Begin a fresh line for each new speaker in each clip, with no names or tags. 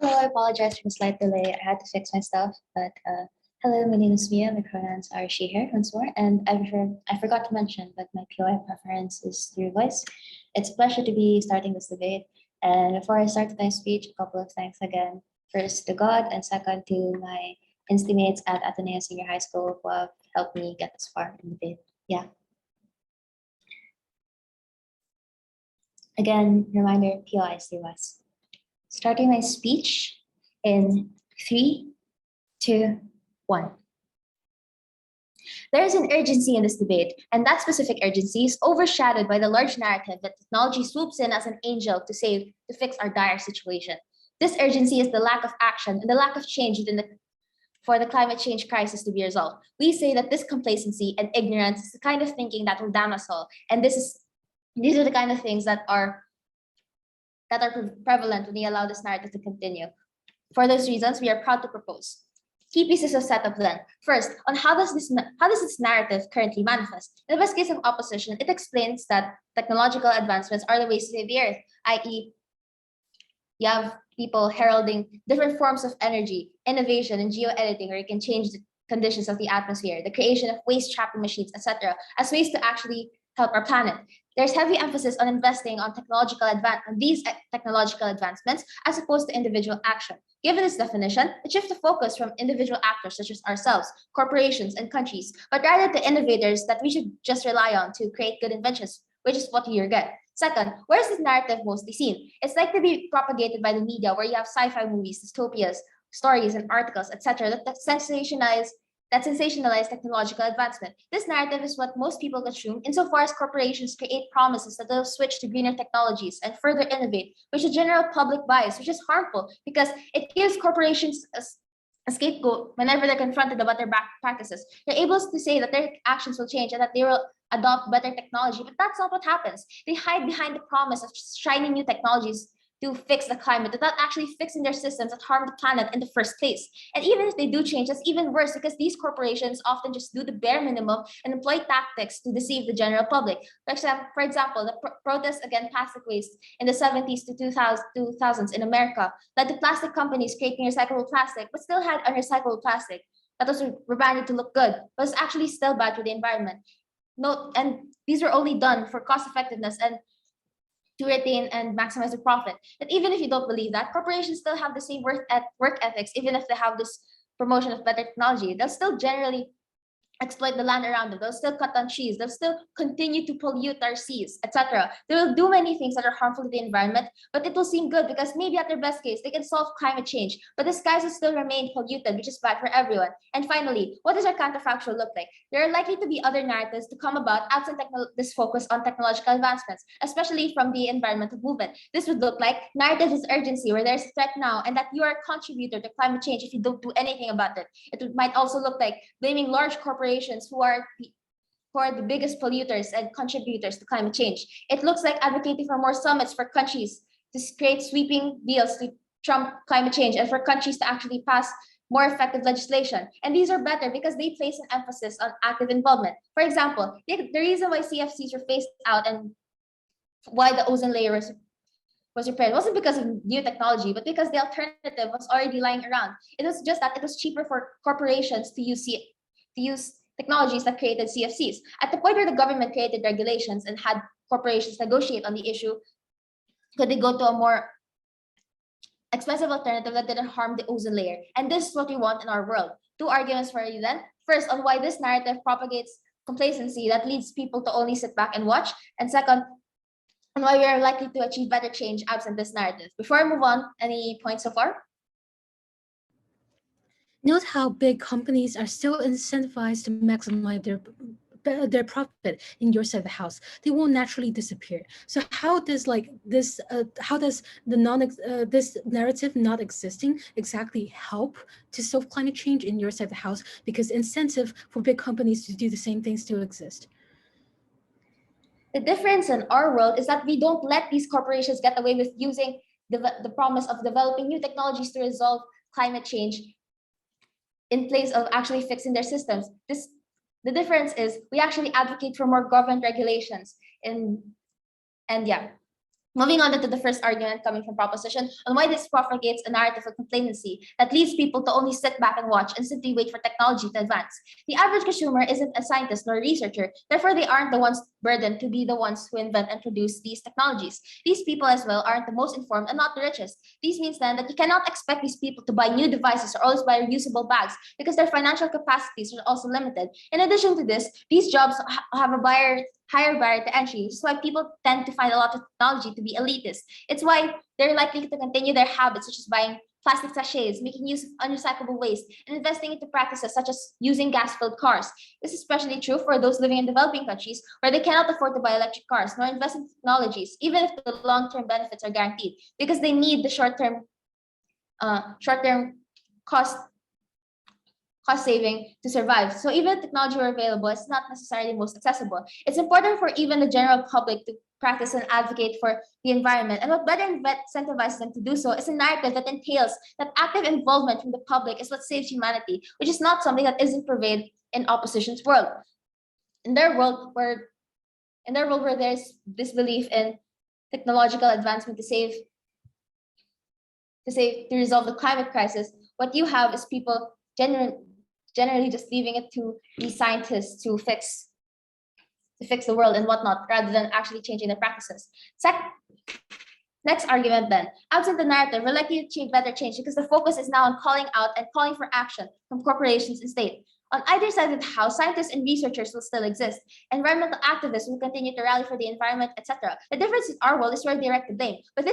Hello, I apologize for the slight delay. I had to fix my stuff, but hello, my name is Mia. My pronouns are she, her, once more. And I forgot to mention that my POI preference is through voice. It's a pleasure to be starting this debate. And before I start my speech, a couple of thanks again. First to God, and second to my instimates at Ateneo Senior High School who have helped me get this far in the debate. Yeah. Again, reminder, POI is through voice. Starting my speech in 3, 2, 1. There is an urgency in this debate, and that specific urgency is overshadowed by the large narrative that technology swoops in as an angel to fix our dire situation. This urgency is the lack of action and the lack of change for the climate change crisis to be resolved. We say that this complacency and ignorance is the kind of thinking that will damn us all, and these are the kind of things that are prevalent when we allow this narrative to continue. For those reasons, we are proud to propose key pieces of setup then. First, on how does this narrative currently manifest? In the best case of opposition, it explains that technological advancements are the ways to save the earth, i.e., you have people heralding different forms of energy, innovation, and geo-editing, where you can change the conditions of the atmosphere, the creation of waste trapping machines, etc., as ways to actually help our planet. There's heavy emphasis on investing on these technological advancements as opposed to individual action. Given this definition, it shifts the focus from individual actors such as ourselves, corporations, and countries, but rather to innovators that we should just rely on to create good inventions, which is what you get. Second, where is this narrative mostly seen? It's like to be propagated by the media, where you have sci-fi movies, dystopias, stories, and articles, etc., that sensationalize technological advancement. This narrative is what most people consume insofar as corporations create promises that they'll switch to greener technologies and further innovate, which is general public bias, which is harmful because it gives corporations a scapegoat whenever they're confronted about their bad practices. They're able to say that their actions will change and that they will adopt better technology, but that's not what happens. They hide behind the promise of shiny new technologies to fix the climate without actually fixing their systems that harm the planet in the first place. And even if they do change, that's even worse because these corporations often just do the bare minimum and employ tactics to deceive the general public. For example, the protests against plastic waste in the 70s to 2000s in America led to plastic companies creating recyclable plastic, but still had unrecyclable plastic that was rebranded to look good, but was actually still bad for the environment. And these were only done for cost effectiveness and to retain and maximize the profit. But even if you don't believe that, corporations still have the same work ethics, even if they have this promotion of better technology. They'll still generally exploit the land around them. They'll still cut down trees. They'll still continue to pollute our seas, etc. They will do many things that are harmful to the environment, but it will seem good because maybe at their best case, they can solve climate change, but the skies will still remain polluted, which is bad for everyone. And finally, what does our counterfactual look like? There are likely to be other narratives to come about absent this focus on technological advancements, especially from the environmental movement. This would look like narrative is urgency, where there's a threat now, and that you are a contributor to climate change if you don't do anything about it. It might also look like blaming large corporations who are the biggest polluters and contributors to climate change. It looks like advocating for more summits for countries to create sweeping deals to trump climate change and for countries to actually pass more effective legislation. And these are better because they place an emphasis on active involvement. For example, the reason why CFCs were phased out and why the ozone layer was repaired wasn't because of new technology, but because the alternative was already lying around. It was just that it was cheaper for corporations to use technologies that created CFCs. At the point where the government created regulations and had corporations negotiate on the issue, could they go to a more expensive alternative that didn't harm the ozone layer? And this is what we want in our world. Two arguments for you then. First, on why this narrative propagates complacency that leads people to only sit back and watch. And second, on why we are likely to achieve better change absent this narrative. Before I move on, any points so far?
Note how big companies are still incentivized to maximize their profit in your side of the house. They won't naturally disappear. So how does this narrative not existing exactly help to solve climate change in your side of the house? Because incentive for big companies to do the same things still exist.
The difference in our world is that we don't let these corporations get away with using the promise of developing new technologies to resolve climate change in place of actually fixing their systems. The difference is we actually advocate for more government regulations and yeah. Moving on to the first argument coming from proposition on why this propagates a narrative of complacency that leads people to only sit back and watch and simply wait for technology to advance. The average consumer isn't a scientist nor a researcher, therefore they aren't the ones burdened to be the ones who invent and produce these technologies. These people as well aren't the most informed and not the richest. This means then that you cannot expect these people to buy new devices or always buy reusable bags because their financial capacities are also limited. In addition to this, these jobs have a higher barrier to entry. This is why people tend to find a lot of technology to be elitist. It's why they're likely to continue their habits, such as buying plastic sachets, making use of unrecyclable waste, and investing into practices such as using gas-filled cars. This is especially true for those living in developing countries where they cannot afford to buy electric cars nor invest in technologies, even if the long-term benefits are guaranteed, because they need the short-term cost saving to survive. So even if technology were available, it's not necessarily most accessible. It's important for even the general public to practice and advocate for the environment. And what better incentivizes them to do so is a narrative that entails that active involvement from the public is what saves humanity, which is not something that isn't pervaded in opposition's world. In their world where there's this belief in technological advancement to resolve the climate crisis, what you have is people generally just leaving it to the scientists to fix the world and whatnot, rather than actually changing their practices. Next argument then, absent the narrative, we're likely to achieve better change because the focus is now on calling out and calling for action from corporations and state. On either side of the house, scientists and researchers will still exist. Environmental activists will continue to rally for the environment, etc. The difference in our world is where they direct the blame. With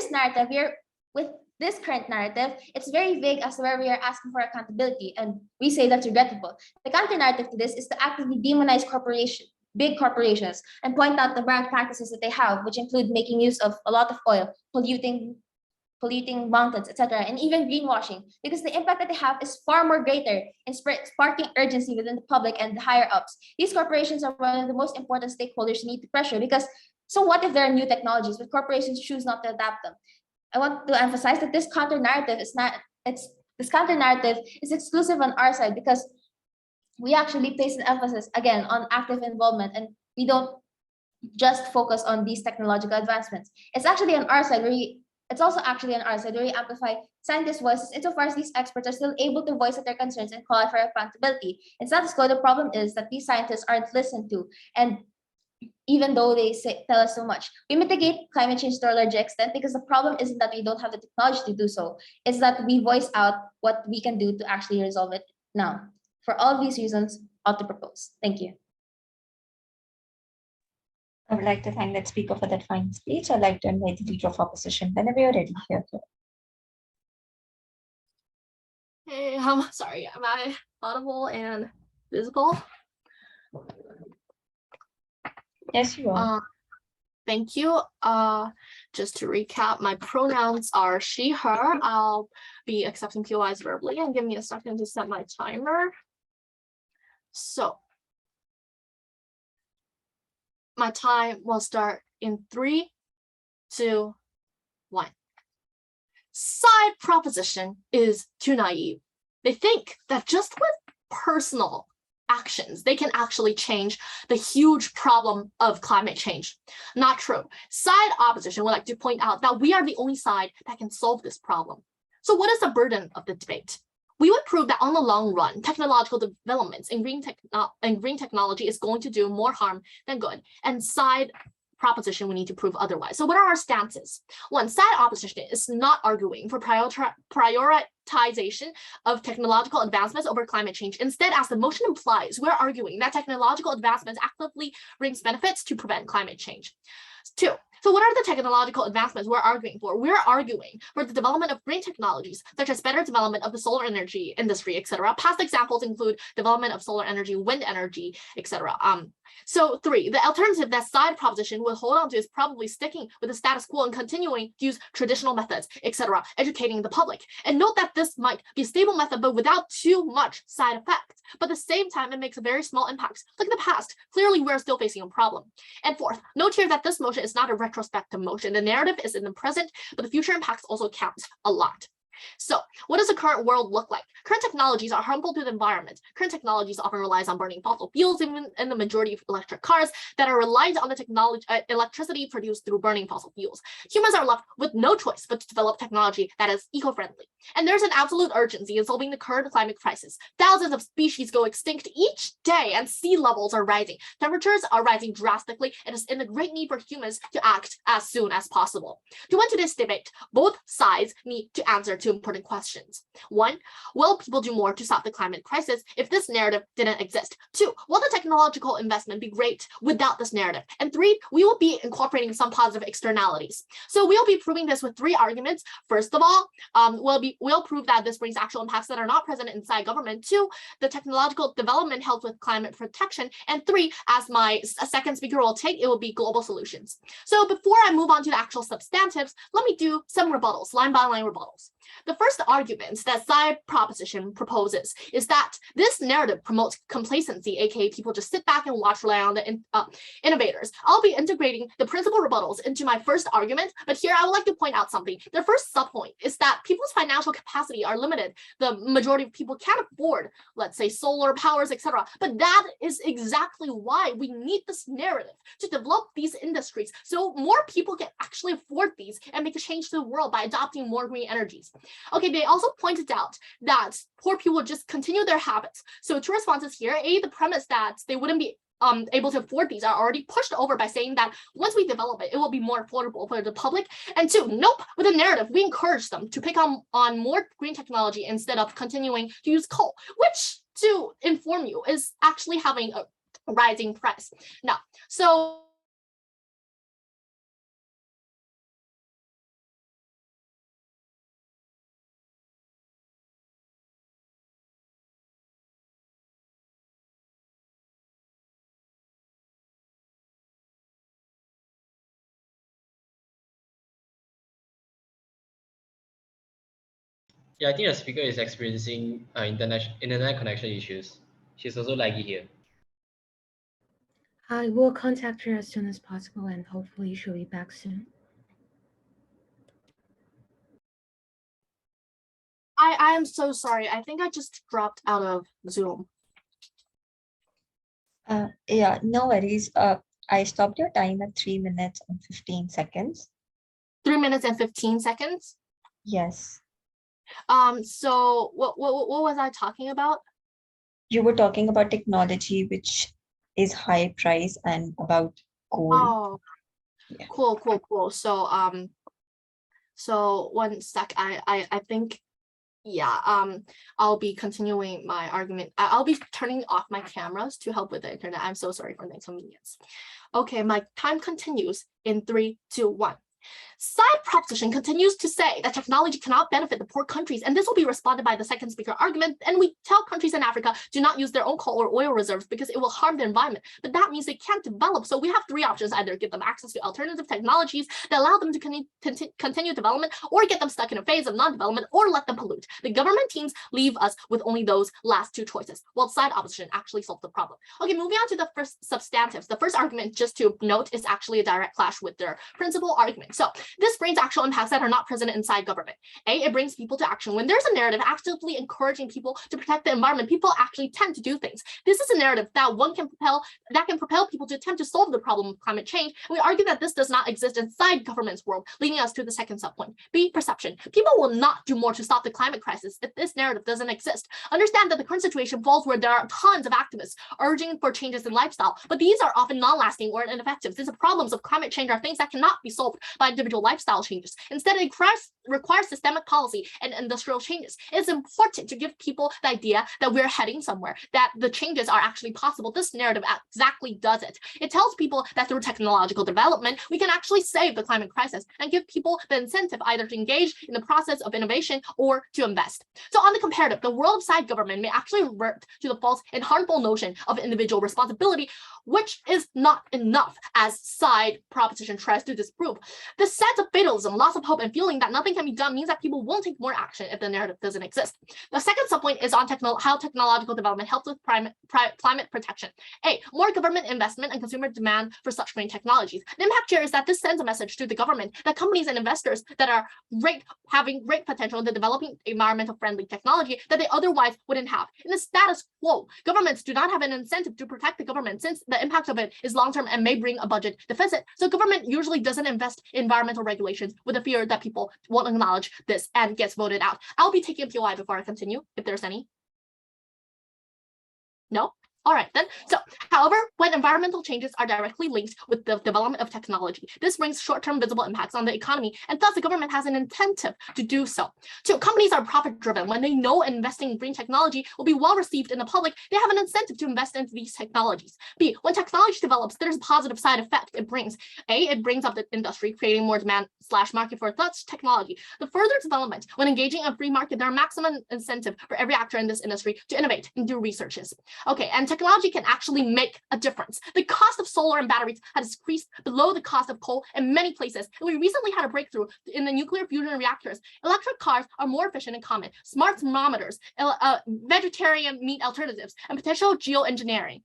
this current narrative, it's very vague as to where we are asking for accountability, and we say that's regrettable. The counter narrative to this is to actively demonize big corporations, and point out the bad practices that they have, which include making use of a lot of oil, polluting mountains, etc., and even greenwashing, because the impact that they have is far more greater in sparking urgency within the public and the higher ups. These corporations are one of the most important stakeholders you need to pressure because so what if there are new technologies, but corporations choose not to adapt them? I want to emphasize that this counter narrative is exclusive on our side because we actually place an emphasis again on active involvement, and we don't just focus on these technological advancements. It's also actually on our side where we amplify scientists' voices insofar as these experts are still able to voice their concerns and call for accountability. In status quo, the problem is that these scientists aren't listened to, and even though they tell us so much. We mitigate climate change to a large extent because the problem isn't that we don't have the technology to do so. It's that we voice out what we can do to actually resolve it now. For all of these reasons, ought to propose. Thank you.
I would like to thank that speaker for that fine speech. I'd like to invite the leader of opposition whenever you're ready here.
Hey, I'm sorry, am I audible and visible?
Yes, you are.
Thank you. Just to recap, my pronouns are she, her. I'll be accepting POIs verbally, and give me a second to set my timer. So my time will start in 3, 2, 1. Side proposition is too naive. They think that just with personal actions, they can actually change the huge problem of climate change. Not true. Side opposition would like to point out that we are the only side that can solve this problem. So what is the burden of the debate? We would prove that on the long run, technological developments in green technology is going to do more harm than good. And side proposition, we need to prove otherwise. So what are our stances? One, side opposition is not arguing for prioritization of technological advancements over climate change. Instead, as the motion implies, we're arguing that technological advancements actively brings benefits to prevent climate change. 2, so what are the technological advancements we're arguing for? We're arguing for the development of green technologies, such as better development of the solar energy industry, etc. Past examples include development of solar energy, wind energy, etc. So 3, the alternative that side proposition will hold on to is probably sticking with the status quo and continuing to use traditional methods, etc., educating the public. And note that this might be a stable method, but without too much side effects. But at the same time, it makes a very small impact. Like in the past, clearly we're still facing a problem. And 4th, note here that this motion is not a retrospective motion. The narrative is in the present, but the future impacts also count a lot. So what does the current world look like? Current technologies are harmful to the environment. Current technologies often relies on burning fossil fuels, even in the majority of electric cars that are reliant on the technology, electricity produced through burning fossil fuels. Humans are left with no choice but to develop technology that is eco-friendly. And there's an absolute urgency in solving the current climate crisis. Thousands of species go extinct each day, and sea levels are rising. Temperatures are rising drastically. It is in the great need for humans to act as soon as possible. To win today's debate, both sides need to answer two important questions. One, will people do more to stop the climate crisis if this narrative didn't exist? Two, will the technological investment be great without this narrative? And three, we will be incorporating some positive externalities. So we'll be proving this with three arguments. First of all, we'll prove that this brings actual impacts that are not present inside government. Two, the technological development helps with climate protection. And three, as my second speaker will take, it will be global solutions. So before I move on to the actual substantives, let me do some rebuttals, line by line rebuttals. The first argument that side proposition proposes is that this narrative promotes complacency, aka people just sit back and watch, rely on the innovators. I'll be integrating the principal rebuttals into my first argument, but here I would like to point out something. The first subpoint is that people's financial capacity are limited. The majority of people can't afford, let's say, solar powers, etc. But that is exactly why we need this narrative to develop these industries so more people can actually afford these and make a change to the world by adopting more green energies. Okay, they also pointed out that poor people would just continue their habits. So two responses here. A, the premise that they wouldn't be able to afford these are already pushed over by saying that once we develop it, it will be more affordable for the public. And two, nope, with a narrative, we encourage them to pick on more green technology instead of continuing to use coal, which, to inform you, is actually having a rising price. Now, so
Yeah, I think the speaker is experiencing internet connection issues. She's also laggy here.
I will contact her as soon as possible, and hopefully she'll be back soon.
I am so sorry. I think I just dropped out of Zoom.
Yeah, no worries. I stopped your time at 3 minutes and 15 seconds.
3 minutes and 15 seconds.
Yes.
So what was I talking about?
You were talking about technology, which is high price, and about coal.
Oh,
Yeah.
cool. So one sec. I think, yeah. I'll be continuing my argument. I'll be turning off my cameras to help with the internet. I'm so sorry for the inconvenience. Okay, my time continues in 3, 2, 1. Side proposition continues to say that technology cannot benefit the poor countries, and this will be responded by the second speaker argument. And we tell countries in Africa do not use their own coal or oil reserves because it will harm the environment. But that means they can't develop. So we have three options: either give them access to alternative technologies that allow them to continue development, or get them stuck in a phase of non-development, or let them pollute. The government teams leave us with only those last two choices, while side opposition actually solves the problem. Okay, moving on to the first substantives. The first argument, just to note, is actually a direct clash with their principal argument. So this brings actual impacts that are not present inside government. A, it brings people to action. When there's a narrative actively encouraging people to protect the environment, people actually tend to do things. This is a narrative that can propel people to attempt to solve the problem of climate change. And we argue that this does not exist inside government's world, leading us to the second subpoint. B, perception. People will not do more to stop the climate crisis if this narrative doesn't exist. Understand that the current situation falls where there are tons of activists urging for changes in lifestyle, but these are often non-lasting or ineffective, since the problems of climate change are things that cannot be solved by individual lifestyle changes. Instead, it requires systemic policy and industrial changes. It's important to give people the idea that we're heading somewhere, that the changes are actually possible. This narrative exactly does it. It tells people that through technological development, we can actually save the climate crisis and give people the incentive either to engage in the process of innovation or to invest. So on the comparative, the world of side government may actually revert to the false and harmful notion of individual responsibility, which is not enough, as side proposition tries to disprove. The sense of fatalism, loss of hope, and feeling that nothing can be done means that people won't take more action if the narrative doesn't exist. The second subpoint is on how technological development helps with climate protection. A, more government investment and consumer demand for such green technologies. The impact here is that this sends a message to the government that companies and investors that are having great potential in the developing environmental friendly technology that they otherwise wouldn't have. In the status quo, governments do not have an incentive to protect the government since the impact of it is long-term and may bring a budget deficit. So government usually doesn't invest in environmental regulations with the fear that people won't acknowledge this and gets voted out. I'll be taking POI before I continue, if there's any. No? All right then. So, however, when environmental changes are directly linked with the development of technology, this brings short-term visible impacts on the economy, and thus the government has an incentive to do so. Two, companies are profit-driven. When they know investing in green technology will be well received in the public, they have an incentive to invest into these technologies. B, when technology develops, there's a positive side effect it brings. A, it brings up the industry, creating more demand/market for such technology. The further development, when engaging a free market, there are maximum incentive for every actor in this industry to innovate and do researches. Okay, and technology can actually make a difference. The cost of solar and batteries has decreased below the cost of coal in many places. And we recently had a breakthrough in the nuclear fusion reactors. Electric cars are more efficient and common. Smart thermometers, vegetarian meat alternatives, and potential geoengineering.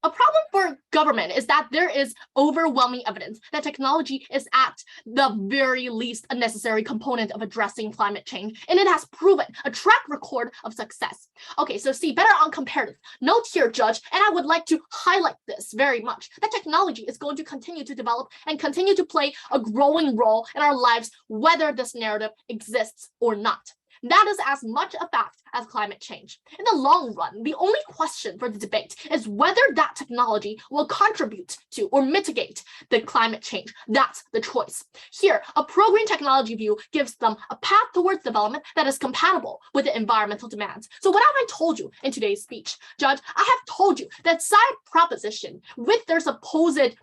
A problem for government is that there is overwhelming evidence that technology is at the very least a necessary component of addressing climate change, and it has proven a track record of success. Okay, so see, better on comparative. Note here, Judge, and I would like to highlight this very much, that technology is going to continue to develop and continue to play a growing role in our lives, whether this narrative exists or not. That is as much a fact as climate change. In the long run, the only question for the debate is whether that technology will contribute to or mitigate the climate change. That's the choice. Here, a pro-green technology view gives them a path towards development that is compatible with the environmental demands. So what have I told you in today's speech? Judge, I have told you that side proposition with their supposed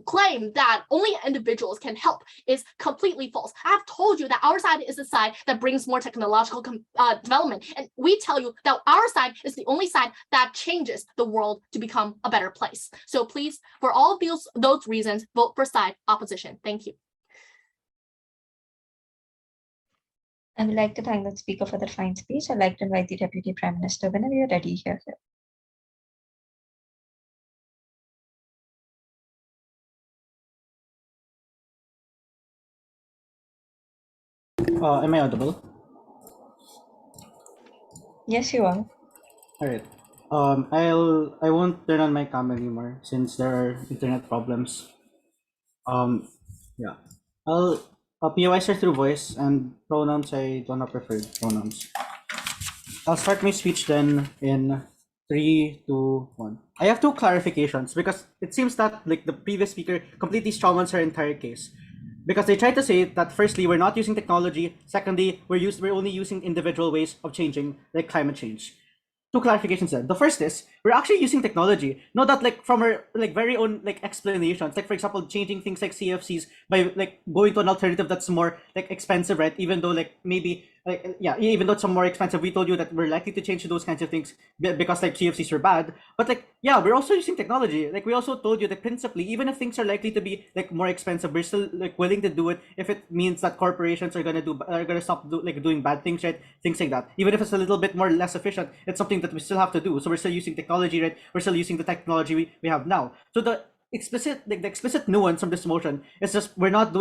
claim that only individuals can help is completely false. I have told you that our side is the side that brings more technological development, and we tell you that our side is the only side that changes the world to become a better place. So please, for all of those reasons, vote for side opposition. Thank you.
I would like to thank the speaker for that fine speech. I'd like to invite the Deputy Prime Minister whenever you're ready here.
Am I audible?
Yes, you are.
All right. I won't turn on my camera anymore since there are internet problems. Yeah. I'll POI start through voice, and pronouns I don't have preferred pronouns. I'll start my speech then in 3, 2, 1. I have two clarifications because it seems that like the previous speaker completely strawmans her entire case. Because they tried to say that firstly, we're not using technology. Secondly, we're only using individual ways of changing like climate change. Two clarifications then. The first is we're actually using technology. Not that like from our like very own like explanations. Like for example, changing things like CFCs by like going to an alternative that's more like expensive, right? Even though like maybe even though it's more expensive, we told you that we're likely to change to those kinds of things because like CFCs are bad. But like yeah, we're also using technology. Like we also told you that principally, even if things are likely to be like more expensive, we're still like willing to do it if it means that corporations are gonna stop doing bad things, right? Things like that. Even if it's a little bit more less efficient, it's something that we still have to do. So we're still using technology, right? We're still using the technology we have now. So the explicit nuance from this motion is just we're not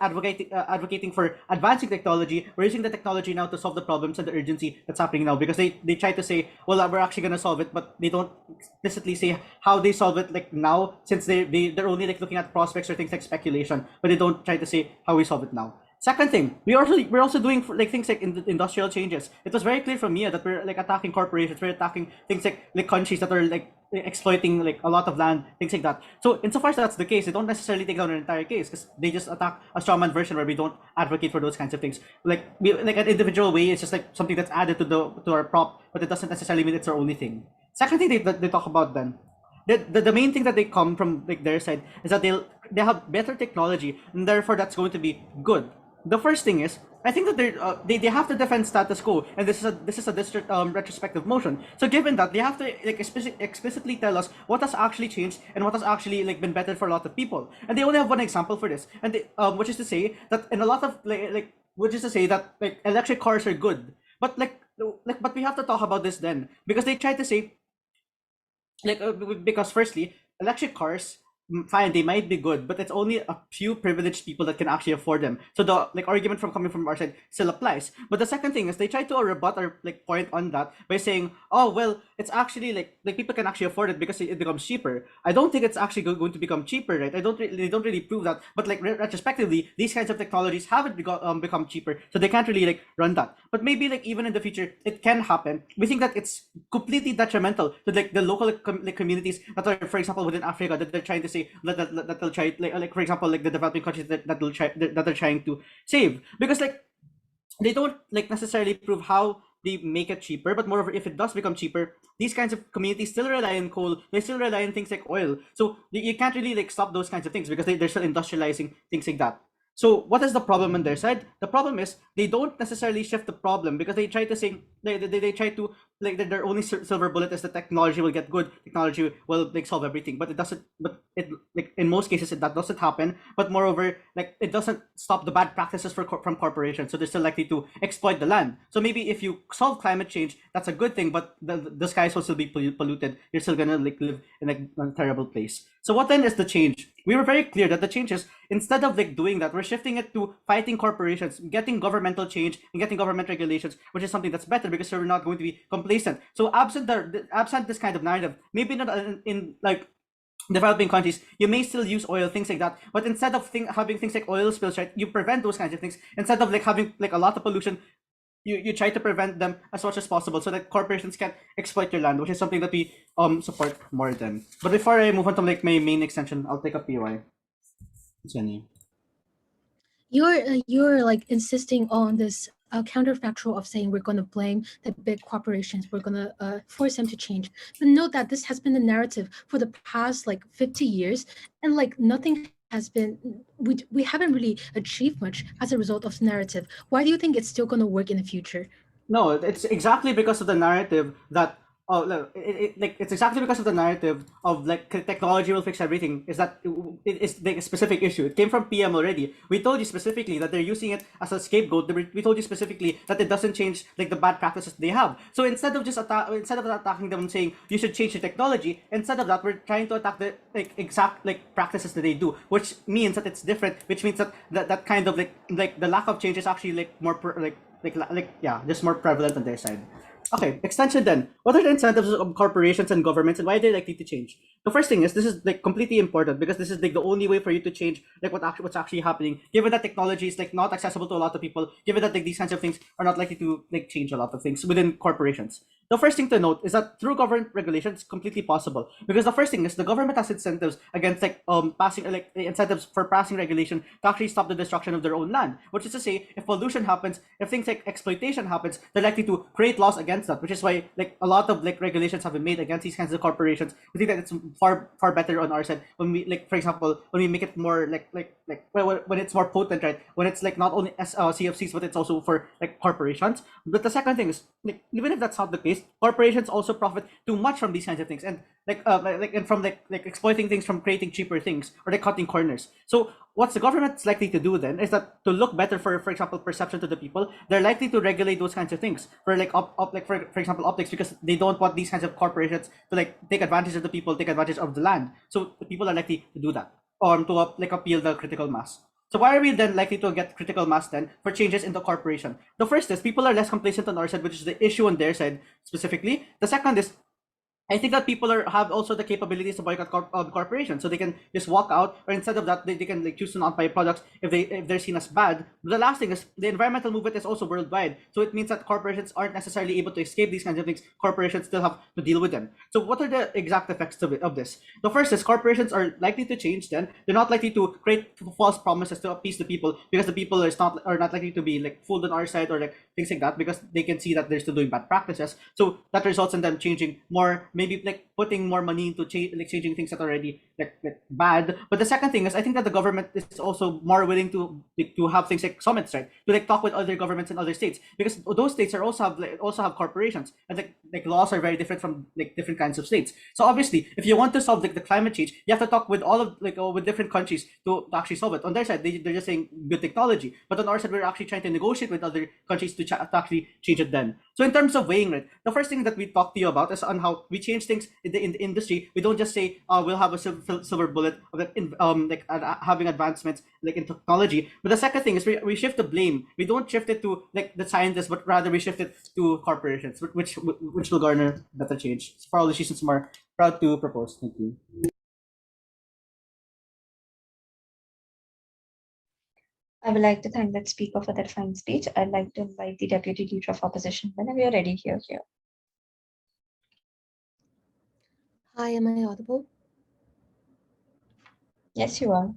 advocating for advancing technology. We're using the technology now to solve the problems and the urgency that's happening now, because they try to say, well, we're actually going to solve it, but they don't explicitly say how they solve it like now, since they're only like looking at prospects or things like speculation, but they don't try to say how we solve it now. Second thing, we're also doing like things like industrial changes. It was very clear from Mia that we're like attacking corporations, we're attacking things like countries that are like exploiting like a lot of land, things like that. So insofar as that's the case, they don't necessarily take down an entire case because they just attack a strawman version where we don't advocate for those kinds of things. Like an individual way, it's just like something that's added to our prop, but it doesn't necessarily mean it's our only thing. Second thing they talk about then. The main thing that they come from like their side is that they have better technology, and therefore that's going to be good. The first thing is, I think that they have to defend status quo, and this is a district retrospective motion. So given that, they have to like explicitly tell us what has actually changed and what has actually like been better for a lot of people. And they only have one example for this, and they, which is to say that in a lot of which is to say that like electric cars are good, but but we have to talk about this then, because they try to say because firstly, electric cars, fine, they might be good, but it's only a few privileged people that can actually afford them. So the argument from coming from our side still applies. But the second thing is they try to rebut or point on that by saying, oh well, it's actually like people can actually afford it because it becomes cheaper. I don't think it's actually going to become cheaper, right? They don't really prove that. But like retrospectively, these kinds of technologies haven't become cheaper, so they can't really run that. But maybe even in the future it can happen. We think that it's completely detrimental to the local communities that are, for example, within Africa, that they're trying to say that they'll try for example the developing countries that they're trying to save, because they don't necessarily prove how they make it cheaper, but moreover, if it does become cheaper, these kinds of communities still rely on coal, they still rely on things like oil, so you can't really stop those kinds of things because they're still industrializing things like that. So what is the problem on their side? The problem is they don't necessarily shift the problem, because they try to say they try to their only silver bullet is that technology will get good, technology will solve everything, but it doesn't. But it in most cases that doesn't happen. But moreover, it doesn't stop the bad practices from corporations, so they're still likely to exploit the land. So maybe if you solve climate change, that's a good thing, but the skies will still be polluted. You're still gonna live in a terrible place. So what then is the change? We were very clear that the change is, instead of doing that, we're shifting it to fighting corporations, getting governmental change and getting government regulations, which is something that's better because we're not going to be complacent. So absent this kind of narrative, maybe not in developing countries, you may still use oil, things like that, but instead of having things like oil spills, right, you prevent those kinds of things. Instead of having a lot of pollution, you try to prevent them as much as possible so that corporations can exploit your land, which is something that we support more than. But before I move on to my main extension, I'll take a POI. Jenny.
You're insisting on this counterfactual of saying we're going to blame the big corporations, we're going to force them to change. But note that this has been the narrative for the past 50 years, and nothing has been, we haven't really achieved much as a result of the narrative. Why do you think it's still going to work in the future?
No, it's exactly because of the narrative that it's exactly because of the narrative of technology will fix everything. Is that it's a specific issue? It came from PM already. We told you specifically that they're using it as a scapegoat. We told you specifically that it doesn't change the bad practices they have. So instead of attacking them and saying you should change the technology, instead of that, we're trying to attack the exact practices that they do, which means that it's different. Which means that kind of the lack of change is actually more just more prevalent on their side. Okay, extension then. What are the incentives of corporations and governments, and why are they likely to change? The first thing is, this is completely important, because this is the only way for you to change what's actually happening, given that technology is not accessible to a lot of people, given that these kinds of things are not likely to change a lot of things within corporations. The first thing to note is that through government regulation, it's completely possible, because the first thing is the government has incentives against passing incentives for passing regulation to actually stop the destruction of their own land, which is to say, if pollution happens, if things like exploitation happens, they're likely to create laws against that, which is why a lot of regulations have been made against these kinds of corporations. We think that it's far better on our side when we for example, when we make it more when it's more potent, right, when it's not only CFCs, but it's also for corporations. But the second thing is, even if that's not the case, corporations also profit too much from these kinds of things, and and from exploiting things, from creating cheaper things, or cutting corners. So what's the government's likely to do then is that to look better for example, perception to the people, they're likely to regulate those kinds of things for for example, optics, because they don't want these kinds of corporations to take advantage of the people, take advantage of the land. So the people are likely to do that, to appeal the critical mass. So why are we then likely to get critical mass then for changes in the corporation? The first is people are less complacent on our side, which is the issue on their side specifically. The second is, I think that people have also the capabilities to boycott corporations, so they can just walk out, or instead of that, they can choose to not buy products if they're seen as bad. But the last thing is, the environmental movement is also worldwide, so it means that corporations aren't necessarily able to escape these kinds of things. Corporations still have to deal with them. So what are the exact effects of this? The first is, corporations are likely to change. Then they're not likely to create false promises to appease the people, because the people are not likely to be fooled on our side, or things like that, because they can see that they're still doing bad practices. So that results in them changing more, maybe like putting more money into changing things that are already like bad. But the second thing is, I think that the government is also more willing to have things like summits, right? To like talk with other governments in other states, because those states are also have corporations, and like laws are very different from like different kinds of states. So obviously, if you want to solve like the climate change, you have to talk with all of with different countries to actually solve it. On their side, they're just saying good technology, but on our side, we're actually trying to negotiate with other countries to actually change it then. So in terms of weighing it, the first thing that we talk to you about is on how we change things in the industry. We don't just say, we'll have a silver bullet of having advancements like in technology. But the second thing is we shift the blame. We don't shift it to like the scientists, but rather we shift it to corporations, which will garner better change. For all the reasons, more proud to propose. Thank you.
I would like to thank that speaker for that fine speech. I'd like to invite the Deputy Leader of Opposition whenever you're ready here.
Hi, am I audible?
Yes, you are.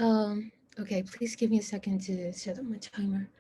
Okay. Okay, please give me a second to set up my timer.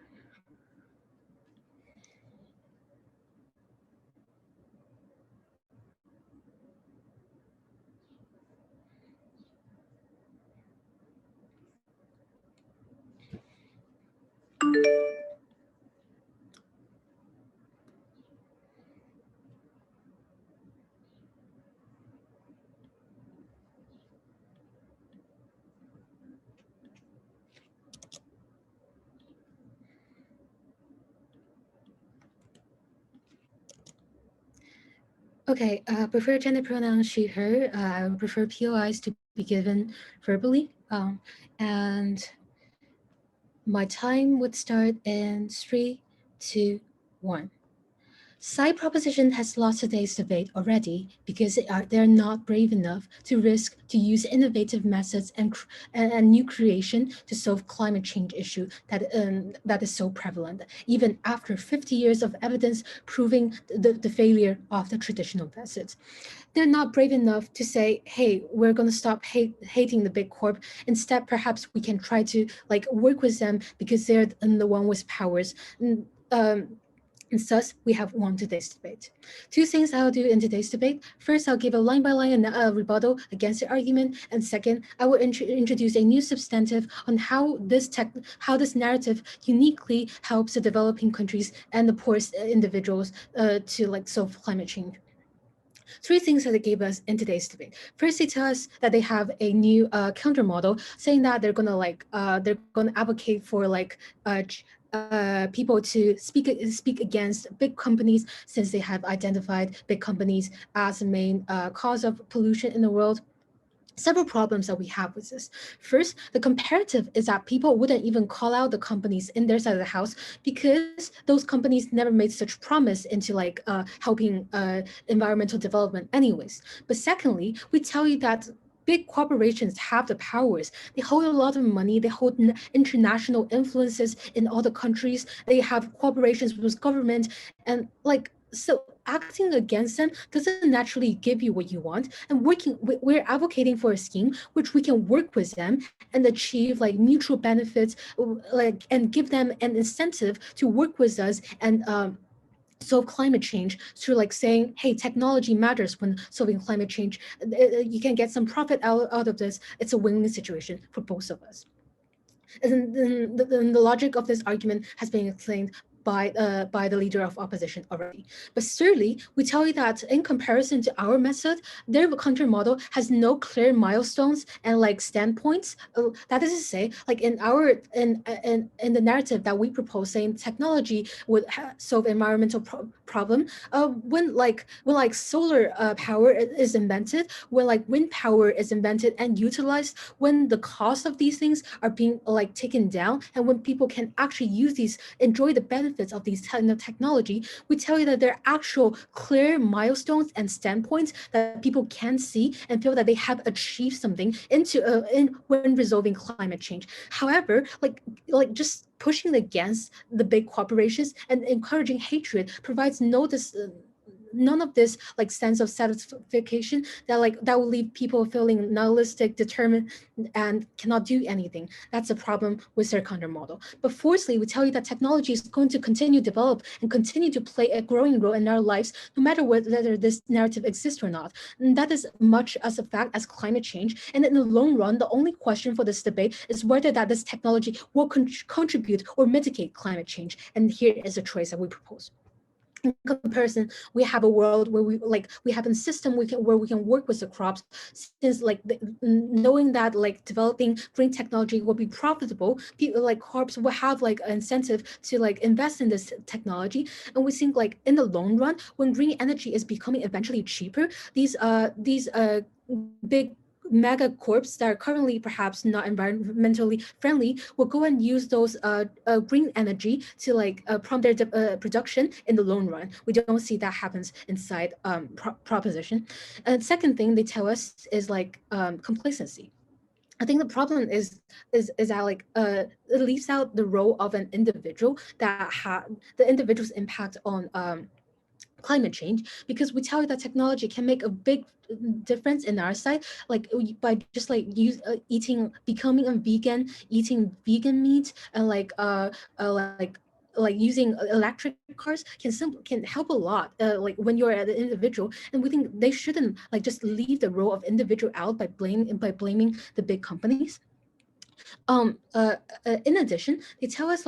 Okay, prefer gender pronouns she, her. I would prefer POIs to be given verbally. And my time would start in 3, 2, 1. Side proposition has lost today's debate already because they're not brave enough to risk to use innovative methods and new creation to solve climate change issue that is so prevalent, even after 50 years of evidence proving the failure of the traditional methods. They're not brave enough to say, hey, we're going to stop hating the big corp. Instead, perhaps we can try to like work with them because they're the one with powers. And thus, we have won today's debate. Two things I'll do in today's debate. First, I'll give a line-by-line rebuttal against the argument. And second, I will introduce a new substantive on how this narrative uniquely helps the developing countries and the poorest individuals to like solve climate change. Three things that they gave us in today's debate. First, they tell us that they have a new counter model, saying that they're gonna advocate for like people to speak against big companies since they have identified big companies as the main cause of pollution in the world. Several problems that we have with this. First, the comparative is that people wouldn't even call out the companies in their side of the house because those companies never made such promise into like helping environmental development anyways. But secondly, we tell you that big corporations have the powers. They hold a lot of money. They hold international influences in all the countries. They have cooperations with government, and like so acting against them doesn't naturally give you what you want. And we're advocating for a scheme which we can work with them and achieve like mutual benefits, like and give them an incentive to work with us and solve climate change through like saying, hey, technology matters when solving climate change. You can get some profit out of this. It's a win-win situation for both of us. And then the logic of this argument has been explained by the leader of opposition already. But thirdly, we tell you that in comparison to our method, their counter model has no clear milestones and like standpoints. That is to say, like in the narrative that we propose, saying technology would solve environmental problem. When solar power is invented, when like wind power is invented and utilized, when the cost of these things are being like taken down, and when people can actually use these, enjoy the benefits of these technology, we tell you that there are actual clear milestones and standpoints that people can see and feel that they have achieved something when resolving climate change. However, like just pushing against the big corporations and encouraging hatred provides none of this like sense of satisfaction that will leave people feeling nihilistic, determined, and cannot do anything. That's a problem with their counter model. But fourthly, we tell you that technology is going to continue to develop and continue to play a growing role in our lives, no matter whether this narrative exists or not. And that is much as a fact as climate change. And in the long run, the only question for this debate is whether that this technology will contribute or mitigate climate change. And here is a choice that we propose. In comparison, we have a world where we have a system where we can work with the crops, since knowing that developing green technology will be profitable, people like crops will have an incentive to invest in this technology. And we think in the long run, when green energy is becoming eventually cheaper, these big mega corps that are currently perhaps not environmentally friendly will go and use those green energy to prompt their production in the long run. We don't see that happens inside proposition. And second thing they tell us is complacency. I think the problem is that it leaves out the role of an individual, that the individual's impact on climate change, because we tell you that technology can make a big difference in our side, by just becoming a vegan, eating vegan meat, and using electric cars can help a lot, when you're an individual. And we think they shouldn't just leave the role of individual out by blaming the big companies. In addition, they tell us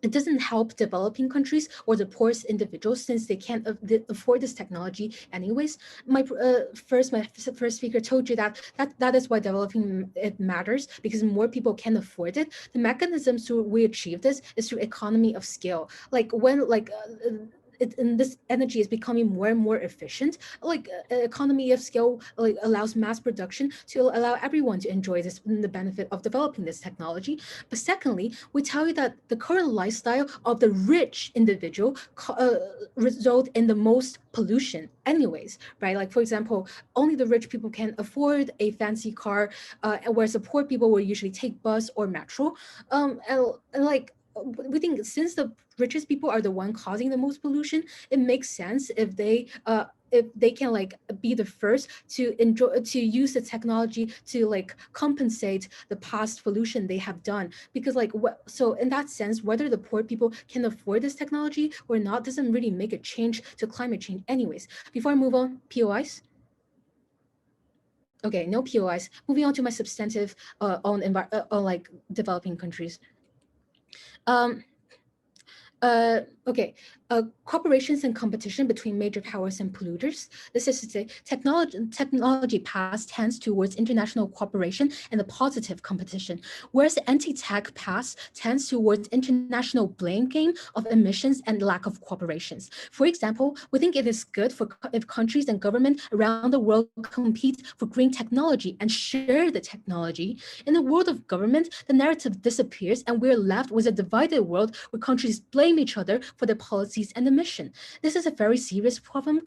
it doesn't help developing countries or the poorest individuals, since they can't afford this technology anyways. My first speaker told you that is why developing it matters, because more people can afford it. The mechanisms to we achieve this is through economy of scale. And this energy is becoming more and more efficient. Economy of scale allows mass production to allow everyone to enjoy the benefit of developing this technology. But secondly, we tell you that the current lifestyle of the rich individual result in the most pollution anyways, right? For example, only the rich people can afford a fancy car, whereas the poor people will usually take bus or metro. We think since the richest people are the one causing the most pollution, it makes sense if they can be the first to use the technology to compensate the past pollution they have done. Because so in that sense, whether the poor people can afford this technology or not doesn't really make a change to climate change anyways. Before I move on, POIs. Okay, no POIs. Moving on to my substantive on developing countries. Okay, cooperations and competition between major powers and polluters. This is to say, technology past tends towards international cooperation and a positive competition, whereas anti-tech past tends towards international blame game of emissions and lack of cooperations. For example, we think it is good if countries and government around the world compete for green technology and share the technology. In the world of government, the narrative disappears and we're left with a divided world where countries blame each other for their policies and the mission. This is a very serious problem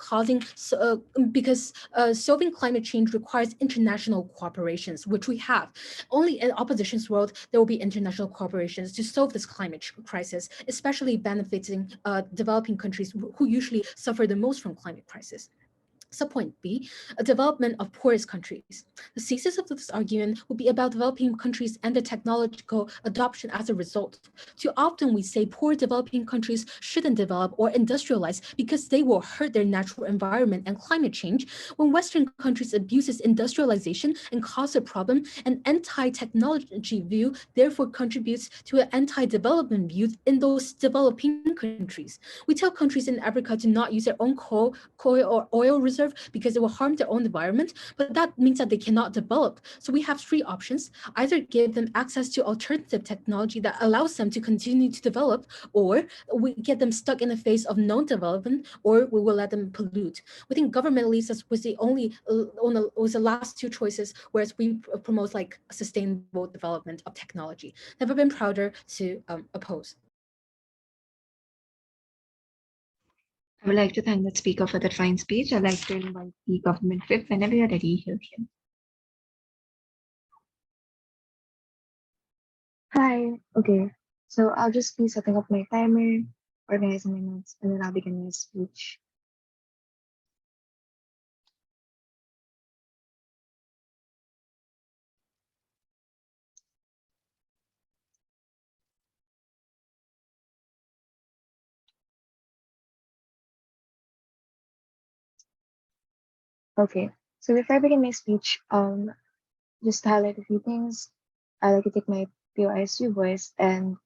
because solving climate change requires international cooperations, which we have. Only in opposition's world, there will be international cooperations to solve this climate crisis, especially benefiting developing countries who usually suffer the most from climate crisis. Subpoint B, a development of poorest countries. The thesis of this argument will be about developing countries and their technological adoption as a result. Too often we say poor developing countries shouldn't develop or industrialize because they will hurt their natural environment and climate change. When Western countries abuses industrialization and cause a problem, an anti-technology view therefore contributes to an anti-development view in those developing countries. We tell countries in Africa to not use their own coal or oil reserves because it will harm their own environment, but that means that they cannot develop. So we have three options: either give them access to alternative technology that allows them to continue to develop, or we get them stuck in the phase of non-development, or we will let them pollute. We think government leaves us with the last two choices, whereas we promote sustainable development of technology. Never been prouder to oppose.
I would like to thank the speaker for that fine speech. I'd like to invite the government whip whenever you're ready here.
Hi. Okay. So I'll just be setting up my timer, organizing my notes, and then I'll begin my speech. Okay. So before I begin my speech, just to highlight a few things, I like to take my POISU voice and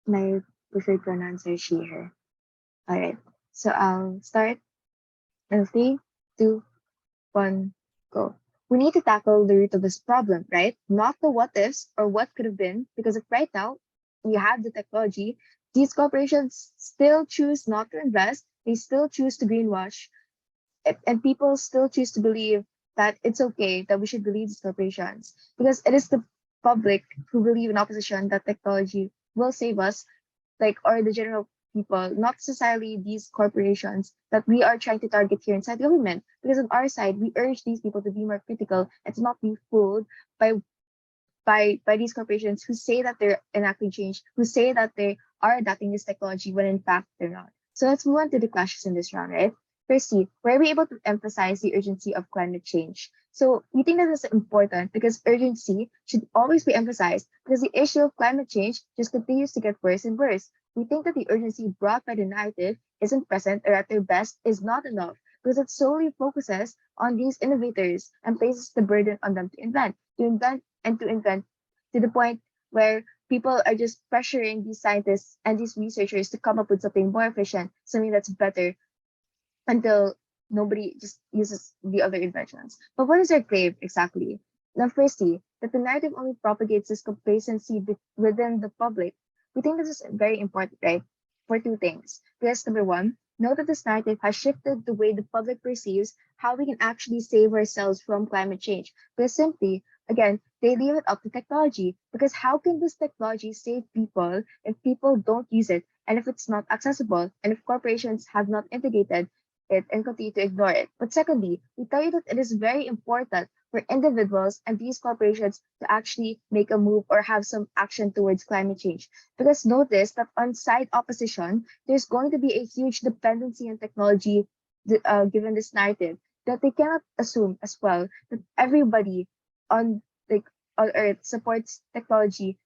my preferred pronouns are she, her. All right. So I'll start in three, two, one, go. We need to tackle the root of this problem, right? Not the what ifs or what could have been, because if right now we have the technology, these corporations still choose not to invest, they still choose to greenwash, and people still choose to believe that it's okay that we should believe these corporations because it is the public who believe in opposition that technology will save us, like, or the general people, not necessarily these corporations that we are trying to target here inside government. Because on our side, we urge these people to be more critical and to not be fooled by by these corporations who say that they're enacting change, who say that they are adapting this technology when in fact they're not. So let's move on to the questions in this round, right? Firstly, were we able to emphasize the urgency of climate change? So we think that is important because urgency should always be emphasized because the issue of climate change just continues to get worse and worse. We think that the urgency brought by the narrative isn't present or at their best is not enough because it solely focuses on these innovators and places the burden on them to invent and to invent to the point where people are just pressuring these scientists and these researchers to come up with something more efficient, something that's better until nobody just uses the other inventions. But what is their claim exactly? Now, firstly, that the narrative only propagates this complacency within the public. We think this is very important, right? For two things. Because number one, know that this narrative has shifted the way the public perceives how we can actually save ourselves from climate change. Because simply, again, they leave it up to technology. Because how can this technology save people if people don't use it and if it's not accessible and if corporations have not integrated it and continue to ignore it? But secondly, we tell you that it is very important for individuals and these corporations to actually make a move or have some action towards climate change. Because notice that on side opposition, there's going to be a huge dependency on technology given this narrative that they cannot assume as well that everybody on like on Earth supports technology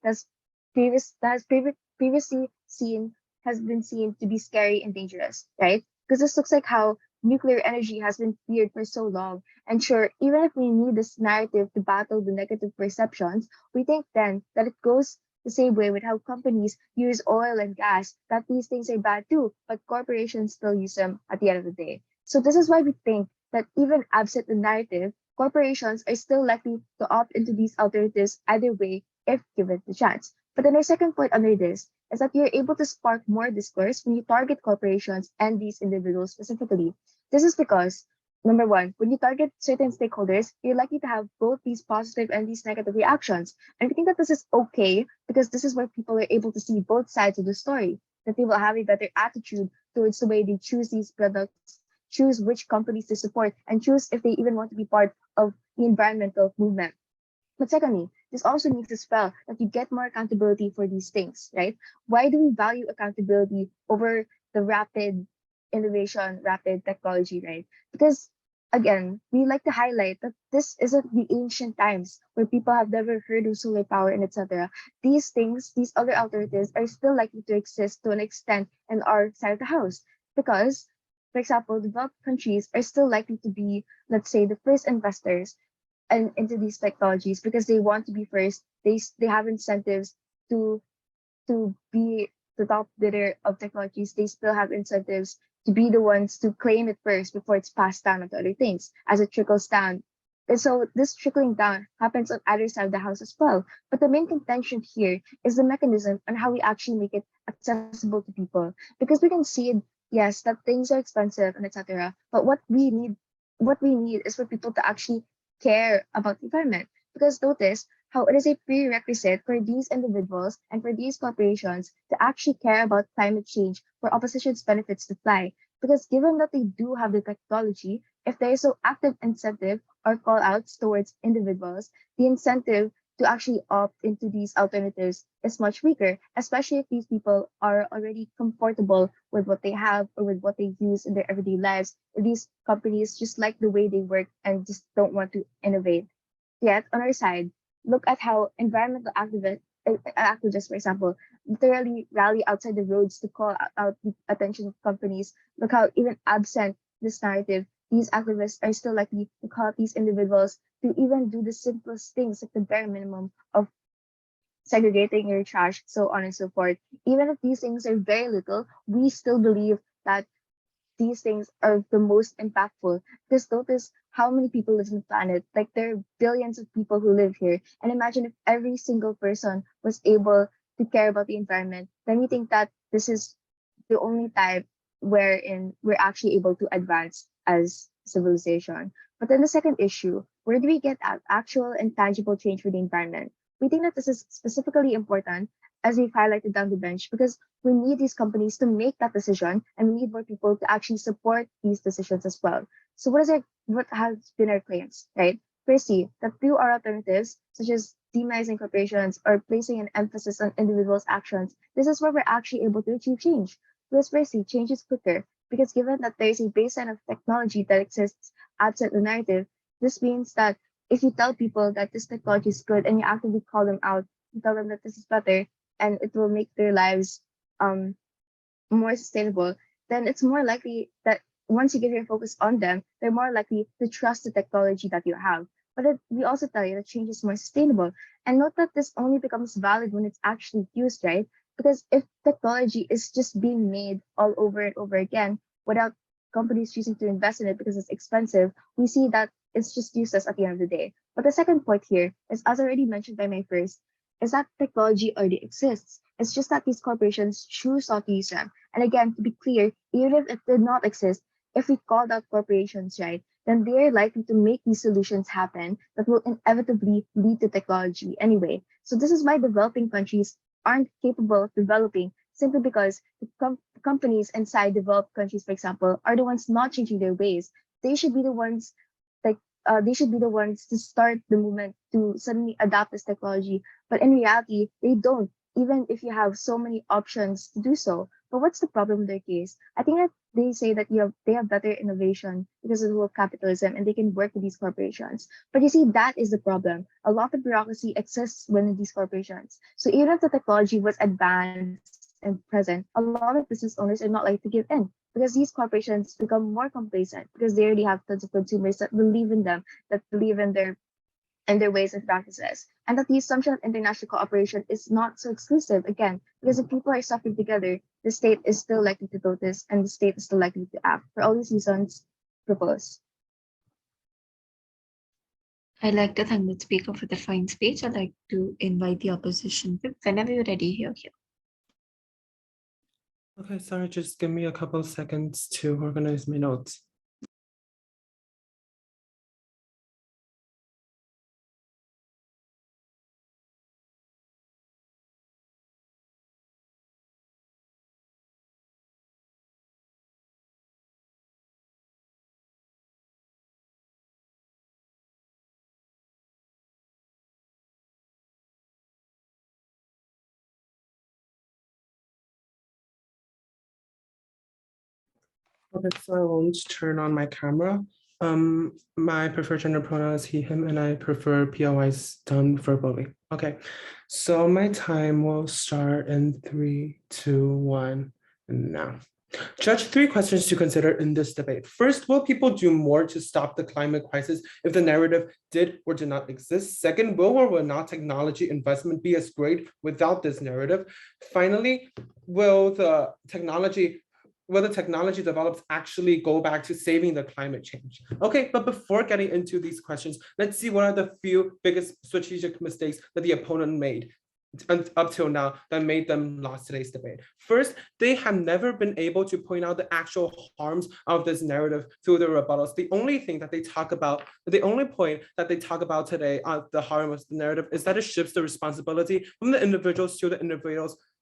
previously seen has been seen to be scary and dangerous, right? Because this looks like how nuclear energy has been feared for so long. And sure, even if we need this narrative to battle the negative perceptions, we think then that it goes the same way with how companies use oil and gas, that these things are bad too, but corporations still use them at the end of the day. So this is why we think that even absent the narrative, corporations are still likely to opt into these alternatives either way if given the chance. But then our second point under this is that you're able to spark more discourse when you target corporations and these individuals specifically. This is because, number one, when you target certain stakeholders, you're likely to have both these positive and these negative reactions. And we think that this is okay because this is where people are able to see both sides of the story, that they will have a better attitude towards the way they choose these products, choose which companies to support, and choose if they even want to be part of the environmental movement. But secondly, this also means as well that you get more accountability for these things, right? Why do we value accountability over the rapid innovation, rapid technology, right? Because again, we like to highlight that this isn't the ancient times where people have never heard of solar power and etc. These things, these other alternatives are still likely to exist to an extent in our side of the house. Because, for example, developed countries are still likely to be, let's say, the first investors and into these technologies because they want to be first. They have incentives to be the top bidder of technologies. They still have incentives to be the ones to claim it first before it's passed down onto other things as it trickles down. And so this trickling down happens on either side of the house as well. But the main contention here is the mechanism on how we actually make it accessible to people. Because we can see, yes, that things are expensive and etc. But what we need is for people to actually care about the environment. Because notice how it is a prerequisite for these individuals and for these corporations to actually care about climate change for opposition's benefits to fly. Because given that they do have the technology, if there is no active incentive or call outs towards individuals, the incentive to actually opt into these alternatives is much weaker, especially if these people are already comfortable with what they have or with what they use in their everyday lives. These companies just like the way they work and just don't want to innovate. Yet, on our side, look at how environmental activists, for example, literally rally outside the roads to call out the attention of companies. Look how even absent this narrative, these activists are still likely to call these individuals to even do the simplest things, like the bare minimum of segregating your trash, so on and so forth. Even if these things are very little, we still believe that these things are the most impactful. Because notice how many people live on the planet. Like there are billions of people who live here. And imagine if every single person was able to care about the environment, then we think that this is the only time wherein we're actually able to advance as civilization. But then the second issue, where do we get actual and tangible change for the environment? We think that this is specifically important, as we've highlighted down the bench, because we need these companies to make that decision, and we need more people to actually support these decisions as well. So what has been our claims, right? Firstly, that through our alternatives, such as demonizing corporations or placing an emphasis on individuals' actions, this is where we're actually able to achieve change. Because firstly, change is quicker, because given that there is a baseline of technology that exists outside the narrative, this means that if you tell people that this technology is good and you actively call them out, you tell them that this is better and it will make their lives um more sustainable, then it's more likely that once you give your focus on them, they're more likely to trust the technology that you have. But we also tell you that change is more sustainable. And note that this only becomes valid when it's actually used, right? Because if technology is just being made all over and over again without companies choosing to invest in it because it's expensive, we see that it's just useless at the end of the day. But the second point here is, as already mentioned by my first, is that technology already exists. It's just that these corporations choose not to use them. And again, to be clear, even if it did not exist, if we called out corporations, right, then they're likely to make these solutions happen that will inevitably lead to technology anyway. So this is why developing countries aren't capable of developing, simply because the companies inside developed countries, for example, are the ones not changing their ways. They should be the ones like they should be the ones to start the movement to suddenly adopt this technology. But in reality, they don't, even if you have so many options to do so. But what's the problem in their case? I think that they say that they have better innovation because of the world capitalism and they can work with these corporations. But you see, that is the problem. A lot of bureaucracy exists within these corporations. So even if the technology was advanced and present, a lot of business owners are not likely to give in because these corporations become more complacent because they already have tons of consumers that believe in them, that believe in their ways and practices. And that the assumption of international cooperation is not so exclusive, again, because if people are suffering together, the state is still likely to notice and the state is still likely to act. For all these reasons, propose.
I'd like to thank the speaker for the fine speech. I'd like to invite the opposition. Whenever you're ready, here.
Okay, sorry, just give me a couple of seconds to organize my notes. Okay, so I won't turn on my camera. My preferred gender pronoun is he, him, and I prefer POIs done verbally. Okay, so my time will start in 3, 2, 1, and now. Judge, 3 questions to consider in this debate. First, will people do more to stop the climate crisis if the narrative did or did not exist? Second, will or will not technology investment be as great without this narrative? Finally, will the technology develops actually go back to saving the climate change? Okay, but before getting into these questions, let's see what are the few biggest strategic mistakes that the opponent made up till now that made them lost today's debate. First, they have never been able to point out the actual harms of this narrative through their rebuttals. The only thing that they talk about, the only point that they talk about today on the harm of the narrative is that it shifts the responsibility from the individuals to the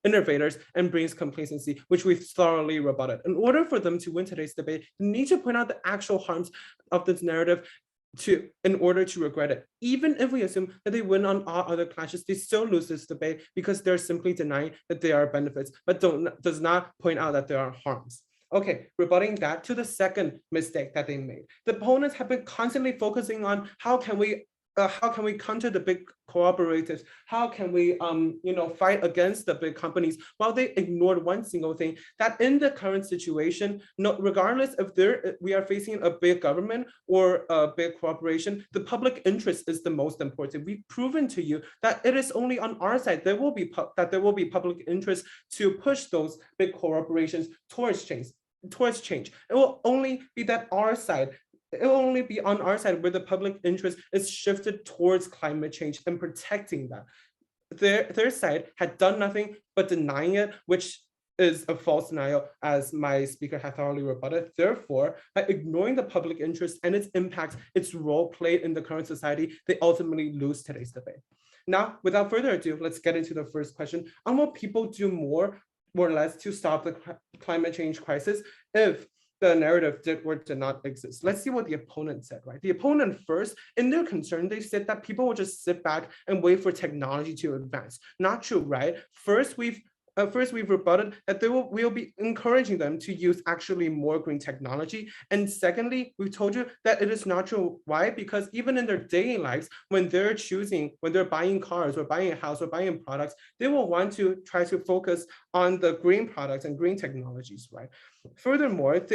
innovators and brings complacency, which we've thoroughly rebutted. In order for them to win today's debate, they need to point out the actual harms of this narrative in order to regret it. Even if we assume that they win on all other clashes, they still lose this debate because they're simply denying that there are benefits, but does not point out that there are harms. Okay, rebutting that to the second mistake that they made. The opponents have been constantly focusing on how can we how can we counter the big cooperatives? How can we, fight against the big companies while they ignored one single thing, that in the current situation, regardless if we are facing a big government or a big corporation, the public interest is the most important. We've proven to you that it is only on our side there will be public interest to push those big corporations towards change. It will only be that our side. It will only be on our side where the public interest is shifted towards climate change and protecting that. Their side had done nothing but denying it, which is a false denial, as my speaker had thoroughly rebutted. Therefore, by ignoring the public interest and its impact, its role played in the current society, they ultimately lose today's debate. Now, without further ado, let's get into the first question. Will people do more or less to stop the climate change crisis if the narrative did or did not exist? Let's see what the opponent said, right? The opponent first, in their concern, they said that people will just sit back and wait for technology to advance. Not true, right? First, we've rebutted that we'll be encouraging them to use actually more green technology. And secondly, we told you that it is not true. Why? Because even in their daily lives, when they're buying cars or buying a house or buying products, they will want to try to focus on the green products and green technologies, right? Furthermore,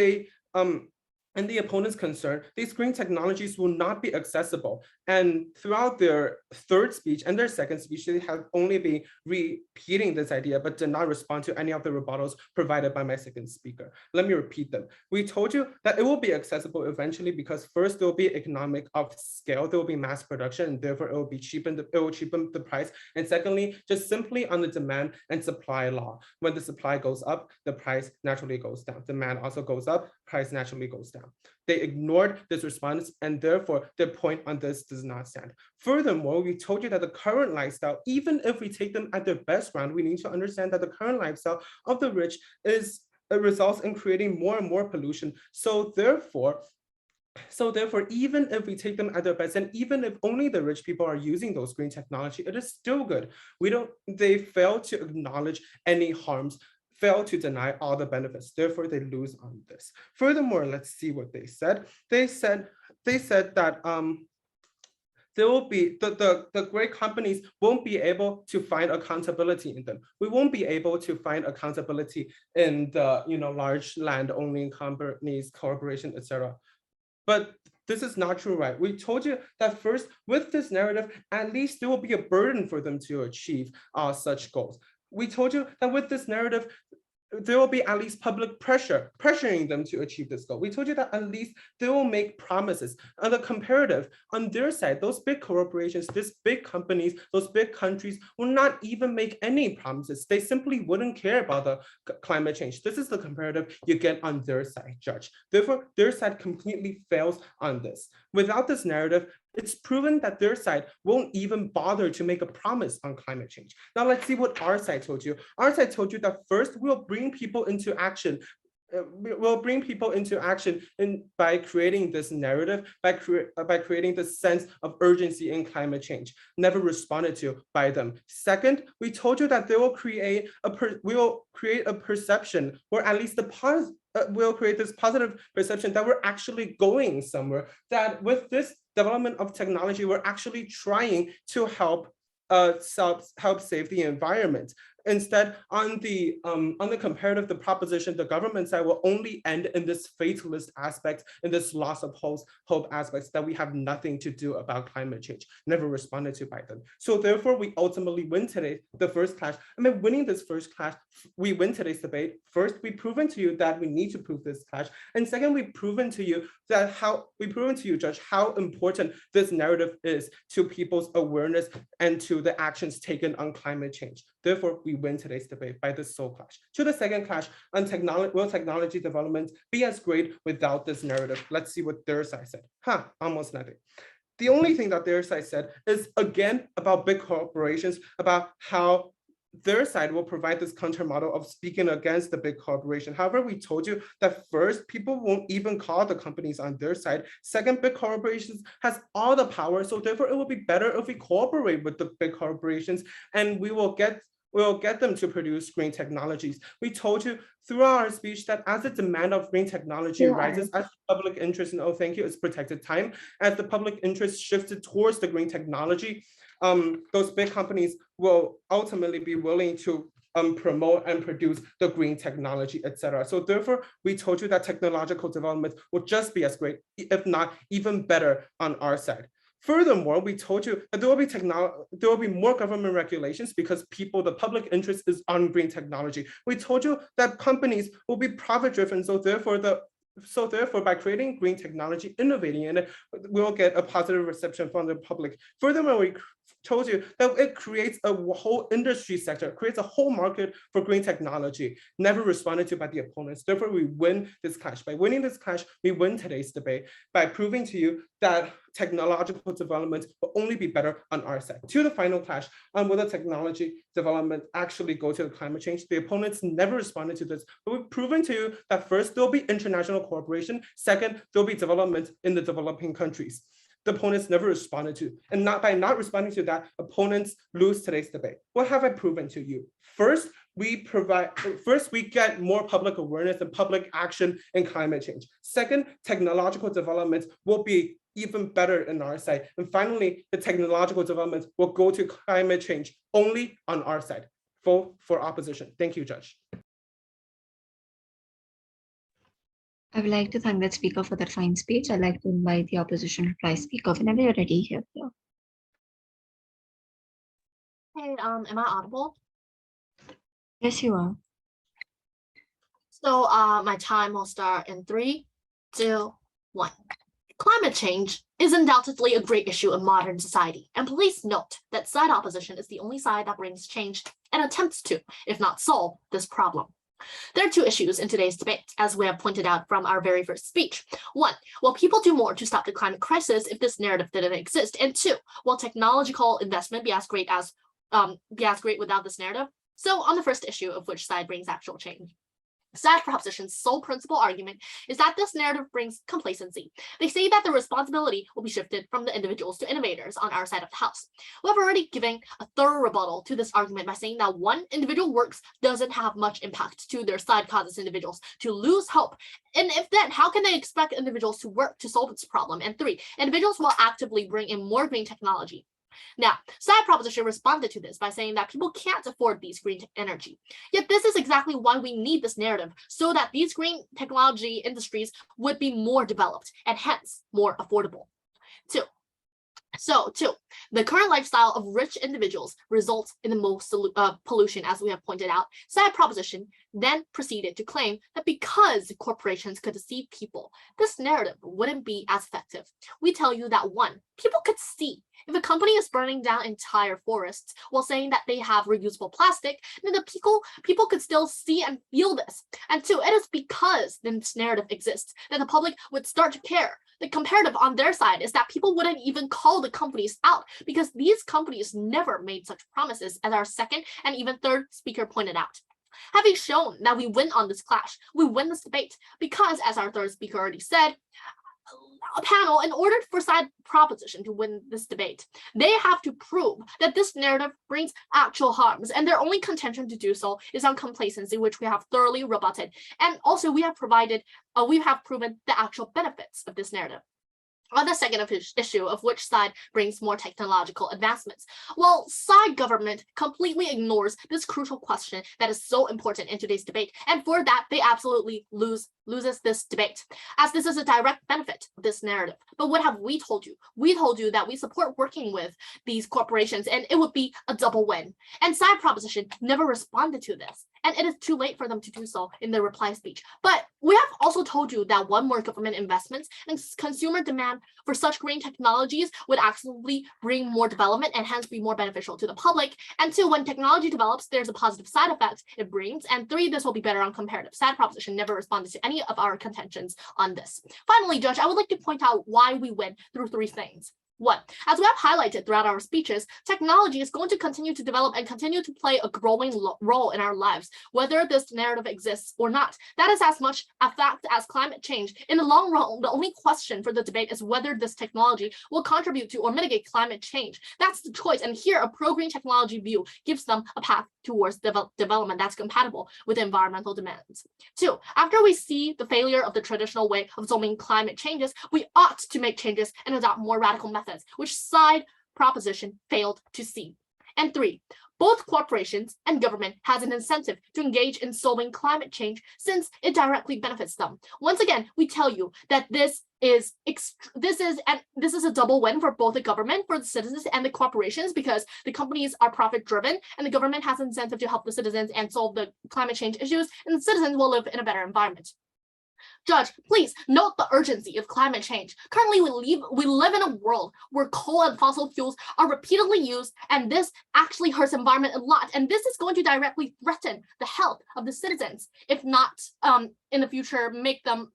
and the opponent's concern, these green technologies will not be accessible. And throughout their third speech and their second speech, they have only been repeating this idea, but did not respond to any of the rebuttals provided by my second speaker. Let me repeat them. We told you that it will be accessible eventually because first, there will be economic of scale, there will be mass production, and therefore it will cheapen the price. And secondly, just simply on the demand and supply law. When the supply goes up, the price naturally goes down. Demand also goes up, price naturally goes down. They ignored this response, and therefore their point on this does not stand. Furthermore, we told you that the current lifestyle, even if we take them at their best round, we need to understand that the current lifestyle of the rich results in creating more and more pollution. So therefore, even if we take them at their best, and even if only the rich people are using those green technology, it is still good. They fail to acknowledge any harms, fail to deny all the benefits. Therefore, they lose on this. Furthermore, let's see what they said. They said that there will be the great companies won't be able to find accountability in them. We won't be able to find accountability in the large land-owning companies, corporations, etc. But this is not true, right? We told you that first, with this narrative, at least there will be a burden for them to achieve such goals. We told you that with this narrative, there will be at least public pressure, pressuring them to achieve this goal. We told you that at least they will make promises. On the comparative, on their side, those big corporations, these big companies, those big countries will not even make any promises. They simply wouldn't care about the climate change. This is the comparative you get on their side, Judge. Therefore, their side completely fails on this. Without this narrative, it's proven that their side won't even bother to make a promise on climate change. Now let's see what our side told you. Our side told you that first we'll bring people into action. We'll bring people into action by creating this narrative, by creating this sense of urgency in climate change, never responded to by them. Second, we told you that they will create a perception, or at least we'll create this positive perception that we're actually going somewhere, that with this development of technology, we're actually trying to help save the environment. Instead, on the comparative, the proposition, the government side will only end in this fatalist aspect, in this loss of hope aspects, that we have nothing to do about climate change, never responded to by them. So therefore, we ultimately win today, the first clash. I mean, winning this first clash, we win today's debate. First, we've proven to you that we need to prove this clash. And second, we've proven to you, Judge, how important this narrative is to people's awareness and to the actions taken on climate change. Therefore, we win today's debate by this sole clash. To the second clash on will technology development be as great without this narrative? Let's see what their side said. Almost nothing. The only thing that their side said is, again, about big corporations, about how their side will provide this counter model of speaking against the big corporation. However, we told you that first, people won't even call the companies on their side. Second, big corporations has all the power. So therefore, it will be better if we cooperate with the big corporations, and we will get will get them to produce green technologies. We told you throughout our speech that as the demand of green technology
Yeah.
rises, as the public interest in, oh, thank you, it's protected time, as the public interest shifted towards the green technology, those big companies will ultimately be willing to promote and produce the green technology, etc. So therefore, we told you that technological development will just be as great, if not even better on our side. Furthermore, we told you that there will be more government regulations because the public interest is on green technology. We told you that companies will be profit-driven, so therefore, by creating green technology, innovating in it, we'll get a positive reception from the public. Furthermore, we told you that it creates a whole industry sector, creates a whole market for green technology, never responded to by the opponents. Therefore, we win this clash. By winning this clash, we win today's debate by proving to you that technological development will only be better on our side. To the final clash, will the technology development actually go to the climate change? The opponents never responded to this, but we've proven to you that first, there'll be international cooperation. Second, there'll be development in the developing countries. The opponents never responded to, and by not responding to that, opponents lose today's debate. What have I proven to you? First, we get more public awareness and public action in climate change. Second, technological development will be even better in our side. And finally, the technological development will go to climate change only on our side. Vote for opposition. Thank you, Judge.
I would like to thank that speaker for that fine speech. I'd like to invite the opposition reply speaker whenever you're ready here.
Hey, am I audible?
Yes, you are.
So my time will start in 3, 2, 1. Climate change is undoubtedly a great issue in modern society, and please note that side opposition is the only side that brings change and attempts to, if not solve, this problem. There are 2 issues in today's debate, as we have pointed out from our very first speech. 1, will people do more to stop the climate crisis if this narrative didn't exist? And 2, will technological investment be as great without this narrative? So on the first issue of which side brings actual change. Side proposition's sole principal argument is that this narrative brings complacency. They say that the responsibility will be shifted from the individuals to innovators on our side of the house. We have already given a thorough rebuttal to this argument by saying that 1, individual works doesn't have much impact to their side causes individuals to lose hope. And if then, how can they expect individuals to work to solve this problem? And 3, individuals will actively bring in more green technology. Now, side proposition responded to this by saying that people can't afford these green energy. Yet this is exactly why we need this narrative, so that these green technology industries would be more developed and hence more affordable. 2, the current lifestyle of rich individuals results in the most pollution, as we have pointed out. Side proposition then proceeded to claim that because corporations could deceive people, this narrative wouldn't be as effective. We tell you that 1, people could see. If a company is burning down entire forests while saying that they have reusable plastic, then the people could still see and feel this. And 2, it is because this narrative exists that the public would start to care. The comparative on their side is that people wouldn't even call the companies out because these companies never made such promises, as our second and even third speaker pointed out. Having shown that we win on this clash, we win this debate because, as our third speaker already said, a panel, in order for side proposition to win this debate, they have to prove that this narrative brings actual harms, and their only contention to do so is on complacency, which we have thoroughly rebutted. And also we have proven the actual benefits of this narrative. On the second issue of which side brings more technological advancements, well, side government completely ignores this crucial question that is so important in today's debate, and for that they absolutely loses this debate, as this is a direct benefit of this narrative. But what have we told you? We told you that we support working with these corporations and it would be a double win. And side proposition never responded to this, and it is too late for them to do so in their reply speech. But we have also told you that 1, more government investments and consumer demand for such green technologies would actually bring more development and hence be more beneficial to the public. And 2, when technology develops, there's a positive side effect it brings. And 3, this will be better on comparative. Side proposition never responded to any of our contentions on this. Finally, Judge, I would like to point out why we win through 3 things. One, as we have highlighted throughout our speeches, technology is going to continue to develop and continue to play a growing role in our lives, whether this narrative exists or not. That is as much a fact as climate change. In the long run, the only question for the debate is whether this technology will contribute to or mitigate climate change. That's the choice. And here, a pro-green technology view gives them a path towards development that's compatible with environmental demands. Two, after we see the failure of the traditional way of solving climate changes, we ought to make changes and adopt more radical methods, which side proposition failed to see. And three, both corporations and government has an incentive to engage in solving climate change since it directly benefits them. Once again, we tell you that this is a double win for both the government, for the citizens, and the corporations, because the companies are profit driven and the government has an incentive to help the citizens and solve the climate change issues, and the citizens will live in a better environment. Judge, please note the urgency of climate change. Currently, we live in a world where coal and fossil fuels are repeatedly used, and this actually hurts the environment a lot. And this is going to directly threaten the health of the citizens, if not in the future make them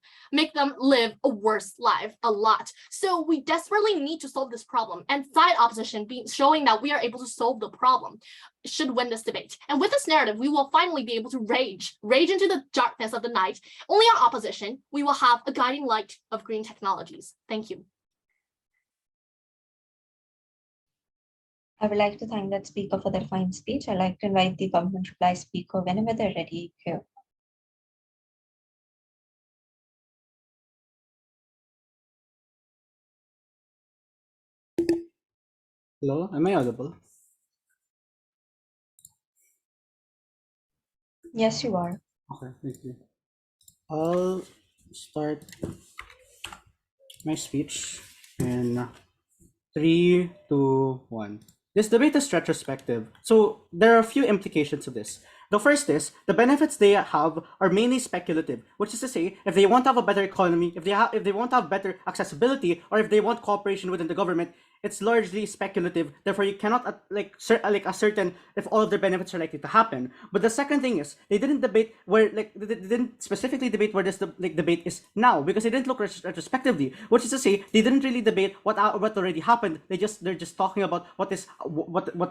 live a worse life a lot. So we desperately need to solve this problem, and side opposition showing that we are able to solve the problem should win this debate. And with this narrative, we will finally be able to rage into the darkness of the night. Only our opposition, we will have a guiding light of green technologies. Thank you.
I would like to thank that speaker for their fine speech. I'd like to invite the government reply speaker whenever they're ready here.
Hello, am I audible?
Yes, you are.
Okay, thank you. I'll start my speech in 3, 2, 1. This debate is retrospective, so there are a few implications of this. The first is the benefits they have are mainly speculative, which is to say, if they want to have a better economy, if they want to have better accessibility, or if they want cooperation within the government, it's largely speculative. Therefore, you cannot ascertain if all of their benefits are likely to happen. But the second thing is they didn't debate where they didn't specifically debate where this debate is now, because they didn't look retrospectively, which is to say they didn't really debate what already happened. They're just talking about what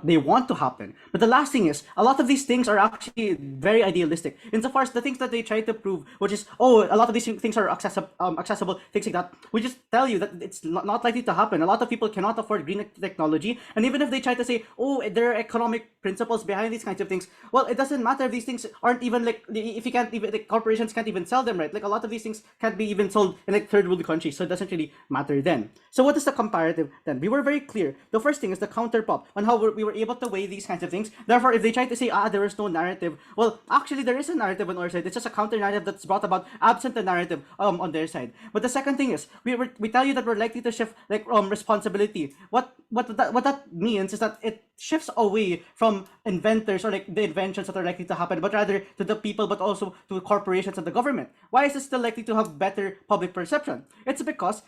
they want to happen. But the last thing is a lot of these things are actually very idealistic insofar as the things that they try to prove, which is a lot of these things are accessible, things like that. We just tell you that it's not likely to happen. A lot of people cannot afford green technology, and even if they try to say, there are economic principles behind these kinds of things, well, it doesn't matter if these things aren't even if you can't even, corporations can't even sell them, right? Like a lot of these things can't be even sold in third world countries, so it doesn't really matter then. So what is the comparative then? We were very clear. The first thing is the counterpop on how we were able to weigh these kinds of things. Therefore, if they try to say, there is no narrative, well, actually there is a narrative on our side. It's just a counter narrative that's brought about absent the narrative on their side. But the second thing is we tell you that we're likely to shift responsibility. What that means is that it shifts away from inventors or the inventions that are likely to happen, but rather to the people, but also to corporations and the government. Why is it still likely to have better public perception? It's because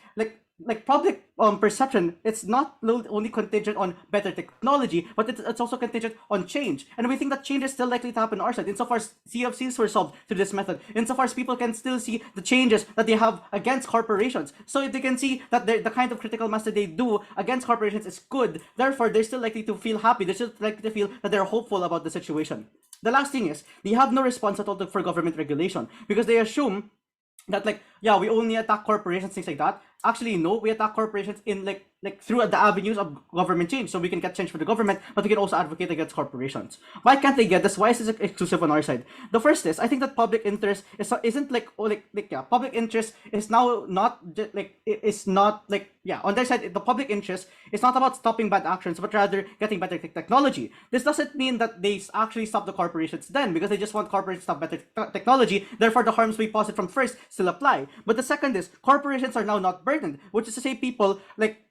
public perception, it's not only contingent on better technology, but it's also contingent on change. And we think that change is still likely to happen on our side, insofar as CFCs were solved through this method, insofar as people can still see the changes that they have against corporations. So if they can see that the kind of critical mass that they do against corporations is good, therefore they're still likely to feel happy, they're still likely to feel that they're hopeful about the situation. The last thing is, they have no response at all for government regulation, because they assume that we only attack corporations, things like that. Actually, no, we attack corporations in through the avenues of government change, so we can get change for the government, but we can also advocate against corporations. Why can't they get this? Why is this exclusive on our side? The first is, I think that public interest isn't public interest is now not on their side. The public interest is not about stopping bad actions, but rather getting better technology. This doesn't mean that they actually stop the corporations then, because they just want corporations to have better technology. Therefore, the harms we posted from first still apply. But the second is, corporations are now not burdened, which is to say people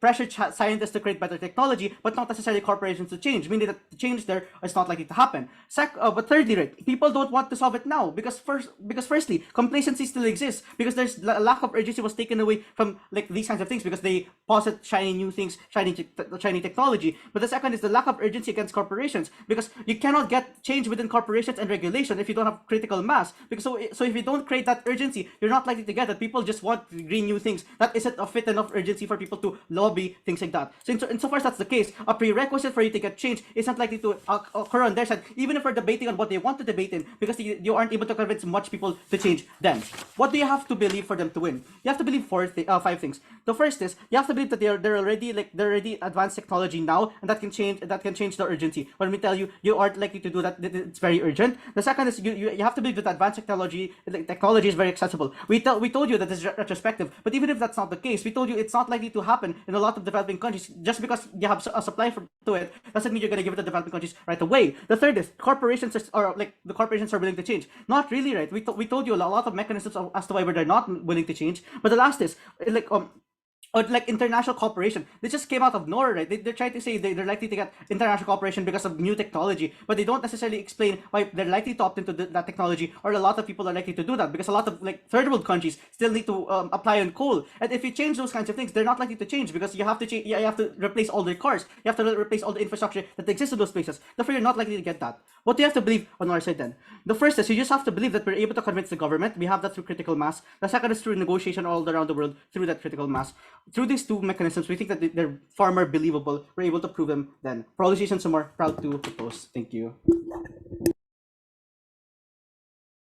pressure scientists to create better technology, but not necessarily corporations to change, meaning that the change there is not likely to happen. But thirdly, right, people don't want to solve it now because firstly, complacency still exists, because there's a lack of urgency was taken away from these kinds of things, because they posit shiny new things, shiny technology. But the second is the lack of urgency against corporations, because you cannot get change within corporations and regulation if you don't have critical mass. Because so if you don't create that urgency, you're not likely to get it. People just want green new things. That isn't a fit enough urgency for people to lobby agree, things like that. So insofar as that's the case, a prerequisite for you to get change isn't likely to occur on their side, even if we're debating on what they want to debate in, because you aren't able to convince much people to change. Then, what do you have to believe for them to win? You have to believe five things. The first is you have to believe that they're already advanced technology now, and that can change the urgency. When we tell you aren't likely to do that, it's very urgent. The second is you have to believe that advanced technology is very accessible. We told you that this is retrospective, but even if that's not the case, we told you it's not likely to happen in a lot of developing countries. Just because you have a supply to it doesn't mean you're going to give it to developing countries right away. The third is corporations are willing to change. Not really, right? We told you a lot of mechanisms as to why they're not willing to change. But the last is or like international cooperation. They just came out of nowhere, right? They're trying to say they're likely to get international cooperation because of new technology, but they don't necessarily explain why they're likely to opt into that technology, or a lot of people are likely to do that because a lot of third world countries still need to apply on coal. And if you change those kinds of things, they're not likely to change because you have to replace all their cars. You have to replace all the infrastructure that exists in those places. Therefore, you're not likely to get that. What do you have to believe on our side then? The first is you just have to believe that we're able to convince the government. We have that through critical mass. The second is through negotiation all around the world through that critical mass. Through these two mechanisms, we think that they're far more believable. We're able to prove them then. For all these reasons, I'm more proud to propose. Thank you.